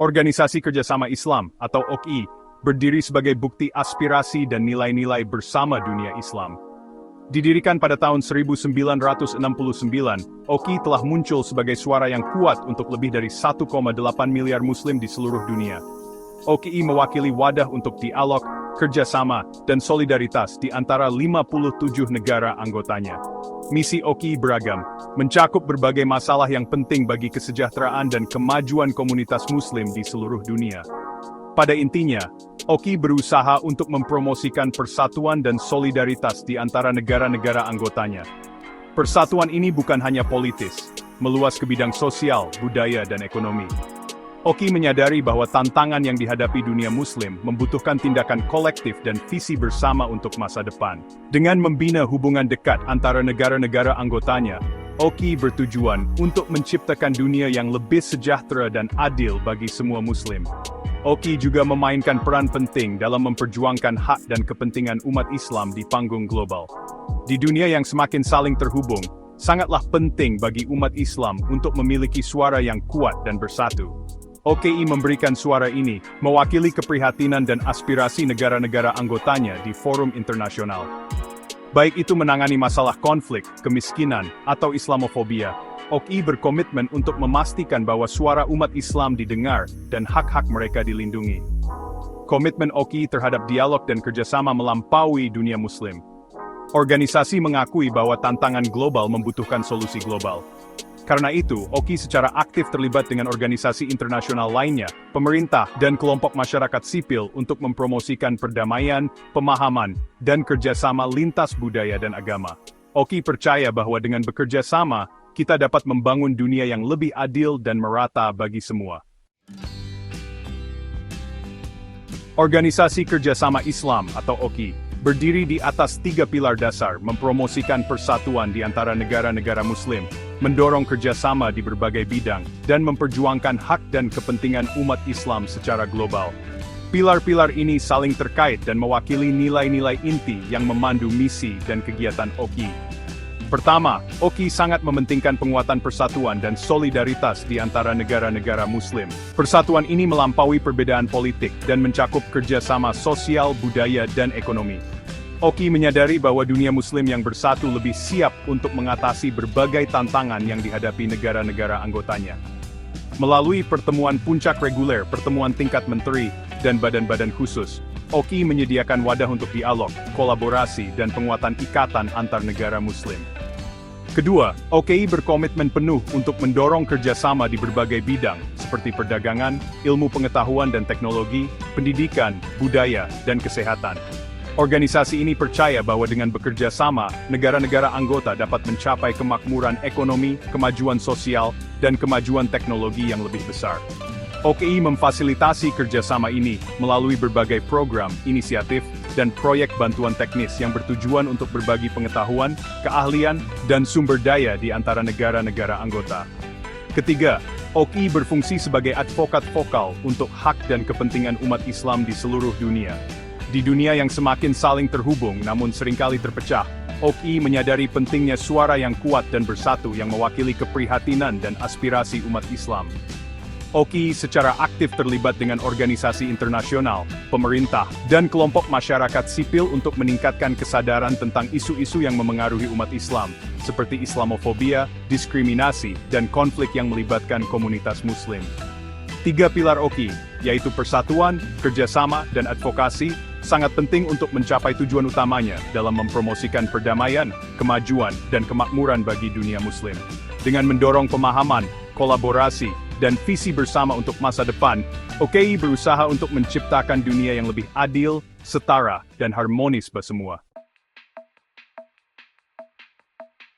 Organisasi Kerjasama Islam atau OKI berdiri sebagai bukti aspirasi dan nilai-nilai bersama dunia Islam. Didirikan pada tahun 1969, OKI telah muncul sebagai suara yang kuat untuk lebih dari 1,8 miliar Muslim di seluruh dunia. OKI mewakili wadah untuk dialog, kerjasama, dan solidaritas di antara 57 negara anggotanya. Misi OKI beragam, mencakup berbagai masalah yang penting bagi kesejahteraan dan kemajuan komunitas Muslim di seluruh dunia. Pada intinya, OKI berusaha untuk mempromosikan persatuan dan solidaritas di antara negara-negara anggotanya. Persatuan ini bukan hanya politis, meluas ke bidang sosial, budaya, dan ekonomi. OKI menyadari bahwa tantangan yang dihadapi dunia Muslim membutuhkan tindakan kolektif dan visi bersama untuk masa depan. Dengan membina hubungan dekat antara negara-negara anggotanya, OKI bertujuan untuk menciptakan dunia yang lebih sejahtera dan adil bagi semua Muslim. OKI juga memainkan peran penting dalam memperjuangkan hak dan kepentingan umat Islam di panggung global. Di dunia yang semakin saling terhubung, sangatlah penting bagi umat Islam untuk memiliki suara yang kuat dan bersatu. OKI memberikan suara ini, mewakili keprihatinan dan aspirasi negara-negara anggotanya di forum internasional. Baik itu menangani masalah konflik, kemiskinan, atau Islamofobia, OKI berkomitmen untuk memastikan bahwa suara umat Islam didengar dan hak-hak mereka dilindungi. Komitmen OKI terhadap dialog dan kerjasama melampaui dunia Muslim. Organisasi mengakui bahwa tantangan global membutuhkan solusi global. Karena itu, OKI secara aktif terlibat dengan organisasi internasional lainnya, pemerintah, dan kelompok masyarakat sipil untuk mempromosikan perdamaian, pemahaman, dan kerjasama lintas budaya dan agama. OKI percaya bahwa dengan bekerja sama, kita dapat membangun dunia yang lebih adil dan merata bagi semua. Organisasi Kerjasama Islam atau OKI berdiri di atas 3 pilar dasar, mempromosikan persatuan di antara negara-negara Muslim, mendorong kerjasama di berbagai bidang, dan memperjuangkan hak dan kepentingan umat Islam secara global. Pilar-pilar ini saling terkait dan mewakili nilai-nilai inti yang memandu misi dan kegiatan OKI. Pertama, OKI sangat mementingkan penguatan persatuan dan solidaritas di antara negara-negara Muslim. Persatuan ini melampaui perbedaan politik dan mencakup kerjasama sosial, budaya, dan ekonomi. OKI menyadari bahwa dunia Muslim yang bersatu lebih siap untuk mengatasi berbagai tantangan yang dihadapi negara-negara anggotanya. Melalui pertemuan puncak reguler, pertemuan tingkat menteri, dan badan-badan khusus, OKI menyediakan wadah untuk dialog, kolaborasi, dan penguatan ikatan antar negara Muslim. Kedua, OKI berkomitmen penuh untuk mendorong kerjasama di berbagai bidang, seperti perdagangan, ilmu pengetahuan dan teknologi, pendidikan, budaya, dan kesehatan. Organisasi ini percaya bahwa dengan bekerja sama, negara-negara anggota dapat mencapai kemakmuran ekonomi, kemajuan sosial, dan kemajuan teknologi yang lebih besar. OKI memfasilitasi kerjasama ini melalui berbagai program, inisiatif, dan proyek bantuan teknis yang bertujuan untuk berbagi pengetahuan, keahlian, dan sumber daya di antara negara-negara anggota. Ketiga, OKI berfungsi sebagai advokat vokal untuk hak dan kepentingan umat Islam di seluruh dunia. Di dunia yang semakin saling terhubung namun seringkali terpecah, OKI menyadari pentingnya suara yang kuat dan bersatu yang mewakili keprihatinan dan aspirasi umat Islam. OKI secara aktif terlibat dengan organisasi internasional, pemerintah, dan kelompok masyarakat sipil untuk meningkatkan kesadaran tentang isu-isu yang memengaruhi umat Islam, seperti Islamofobia, diskriminasi, dan konflik yang melibatkan komunitas Muslim. 3 pilar OKI, yaitu persatuan, kerjasama, dan advokasi, sangat penting untuk mencapai tujuan utamanya dalam mempromosikan perdamaian, kemajuan, dan kemakmuran bagi dunia Muslim. Dengan mendorong pemahaman, kolaborasi, dan visi bersama untuk masa depan, OKI berusaha untuk menciptakan dunia yang lebih adil, setara, dan harmonis bagi semua.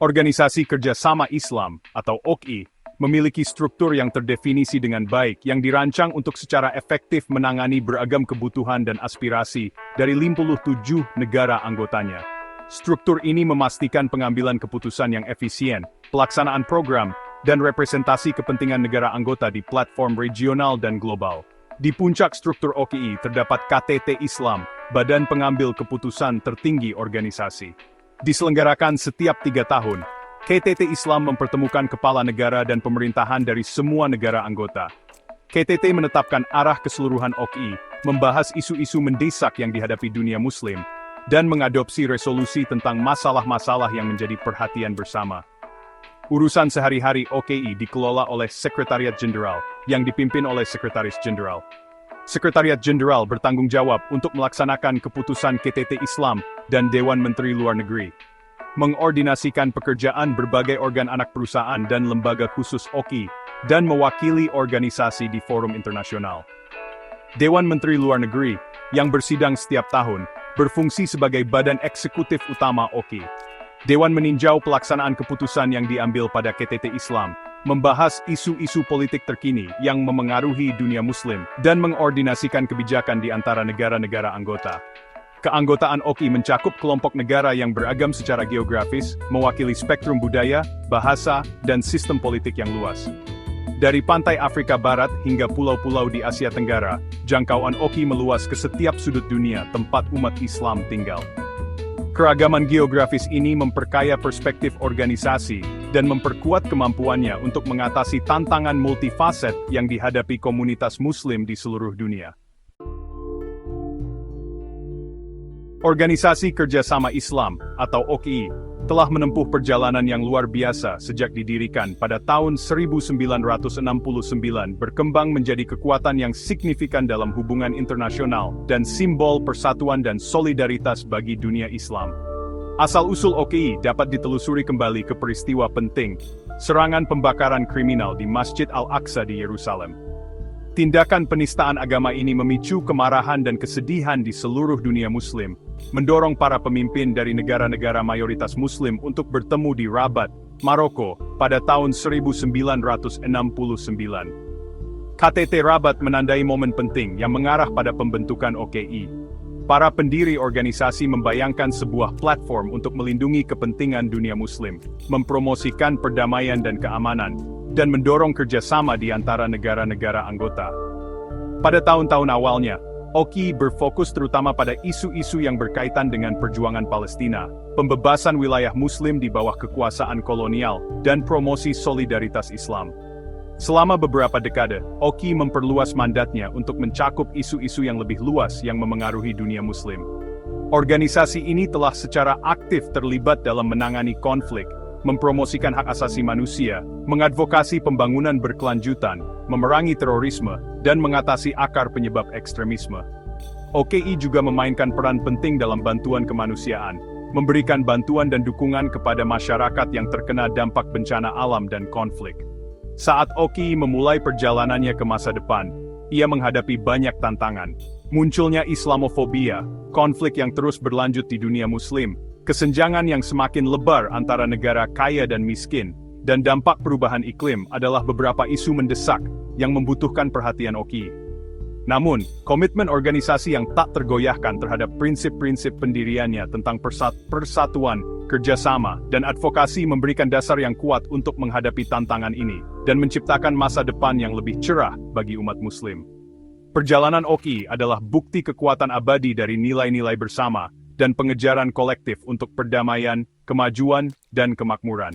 Organisasi Kerjasama Islam, atau OKI, memiliki struktur yang terdefinisi dengan baik yang dirancang untuk secara efektif menangani beragam kebutuhan dan aspirasi dari 57 negara anggotanya. Struktur ini memastikan pengambilan keputusan yang efisien, pelaksanaan program, dan representasi kepentingan negara anggota di platform regional dan global. Di puncak struktur OKI terdapat KTT Islam, Badan Pengambil Keputusan tertinggi organisasi. Diselenggarakan setiap 3 tahun, KTT Islam mempertemukan kepala negara dan pemerintahan dari semua negara anggota. KTT menetapkan arah keseluruhan OKI, membahas isu-isu mendesak yang dihadapi dunia Muslim, dan mengadopsi resolusi tentang masalah-masalah yang menjadi perhatian bersama. Urusan sehari-hari OKI dikelola oleh Sekretariat Jenderal, yang dipimpin oleh Sekretaris Jenderal. Sekretariat Jenderal bertanggung jawab untuk melaksanakan keputusan KTT Islam dan Dewan Menteri Luar Negeri, mengordinasikan pekerjaan berbagai organ anak perusahaan dan lembaga khusus OKI, dan mewakili organisasi di forum internasional. Dewan Menteri Luar Negeri, yang bersidang setiap tahun, berfungsi sebagai badan eksekutif utama OKI. Dewan meninjau pelaksanaan keputusan yang diambil pada KTT Islam, membahas isu-isu politik terkini yang memengaruhi dunia Muslim, dan mengordinasikan kebijakan di antara negara-negara anggota. Keanggotaan OKI mencakup kelompok negara yang beragam secara geografis, mewakili spektrum budaya, bahasa, dan sistem politik yang luas. Dari pantai Afrika Barat hingga pulau-pulau di Asia Tenggara, jangkauan OKI meluas ke setiap sudut dunia tempat umat Islam tinggal. Keragaman geografis ini memperkaya perspektif organisasi dan memperkuat kemampuannya untuk mengatasi tantangan multifaset yang dihadapi komunitas Muslim di seluruh dunia. Organisasi Kerjasama Islam, atau OKI, telah menempuh perjalanan yang luar biasa sejak didirikan pada tahun 1969, berkembang menjadi kekuatan yang signifikan dalam hubungan internasional dan simbol persatuan dan solidaritas bagi dunia Islam. Asal-usul OKI dapat ditelusuri kembali ke peristiwa penting, serangan pembakaran kriminal di Masjid Al-Aqsa di Yerusalem. Tindakan penistaan agama ini memicu kemarahan dan kesedihan di seluruh dunia Muslim, mendorong para pemimpin dari negara-negara mayoritas Muslim untuk bertemu di Rabat, Maroko, pada tahun 1969. KTT Rabat menandai momen penting yang mengarah pada pembentukan OKI. Para pendiri organisasi membayangkan sebuah platform untuk melindungi kepentingan dunia Muslim, mempromosikan perdamaian dan keamanan, dan mendorong kerjasama di antara negara-negara anggota. Pada tahun-tahun awalnya, OKI berfokus terutama pada isu-isu yang berkaitan dengan perjuangan Palestina, pembebasan wilayah Muslim di bawah kekuasaan kolonial, dan promosi solidaritas Islam. Selama beberapa dekade, OKI memperluas mandatnya untuk mencakup isu-isu yang lebih luas yang memengaruhi dunia Muslim. Organisasi ini telah secara aktif terlibat dalam menangani konflik, mempromosikan hak asasi manusia, mengadvokasi pembangunan berkelanjutan, memerangi terorisme, dan mengatasi akar penyebab ekstremisme. OKI juga memainkan peran penting dalam bantuan kemanusiaan, memberikan bantuan dan dukungan kepada masyarakat yang terkena dampak bencana alam dan konflik. Saat OKI memulai perjalanannya ke masa depan, ia menghadapi banyak tantangan. Munculnya Islamofobia, konflik yang terus berlanjut di dunia Muslim, kesenjangan yang semakin lebar antara negara kaya dan miskin, dan dampak perubahan iklim adalah beberapa isu mendesak yang membutuhkan perhatian OKI. Namun, komitmen organisasi yang tak tergoyahkan terhadap prinsip-prinsip pendiriannya tentang persatuan, kerjasama, dan advokasi memberikan dasar yang kuat untuk menghadapi tantangan ini, dan menciptakan masa depan yang lebih cerah bagi umat Muslim. Perjalanan OKI adalah bukti kekuatan abadi dari nilai-nilai bersama, dan pengejaran kolektif untuk perdamaian, kemajuan, dan kemakmuran.